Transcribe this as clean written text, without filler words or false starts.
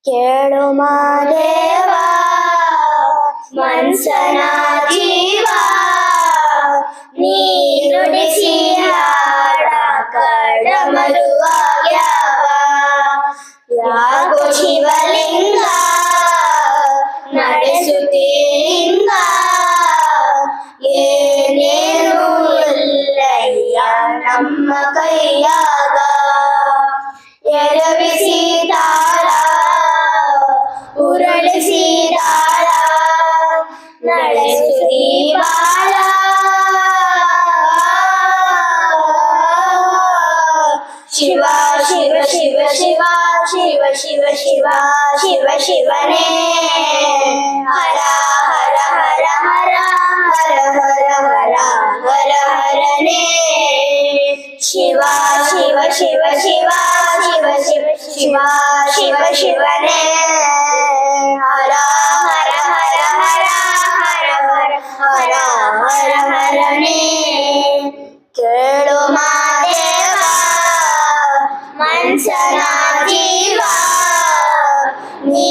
ಕೇಳು ಮಾದೇವ ಮನ್ಸನ ಜೀವ ನೀ ನುಡಿಸಿ ಹಾಡ ಕಡಮರುವ ಯಾಕೋ ಶಿವಲಿಂಗ ನಡೆಸುತ್ತೀಂಗ ಏನೇನು ಇಲ್ಲಯ್ಯ ನಮ್ಮ ಕೈಯಾಗ ಎರವಿಸಿ ತಾಳ ಉರುಳಿಸಿ ತಾಳ ನಡೆಸುತ್ತೀ ಬಾಳ ಶಿವ ಶಿವ ಶಿವ ಶಿವ ಶಿವ ಶಿವ ಶಿವ ಶಿವ ಶಿವನೇ ಹರ ಹರ ಹರ ಹರ ಹರ ಹರ ಹರ ಹರ ಹರನೇ ಶಿವ ಶಿವ ಶಿವ ಶಿವ ಶಿವ ಶಿವ ಶಿವ ಶಿವ ಶಿವನೇ ಹರ ಹರ ಹರ ಹರ ಹರ ಹರ ಹರ ಹರ ಹರನೇ ಕೇಳು ಮಾದೇವ ಮನ್ಸನ ಜೀವ ನೀ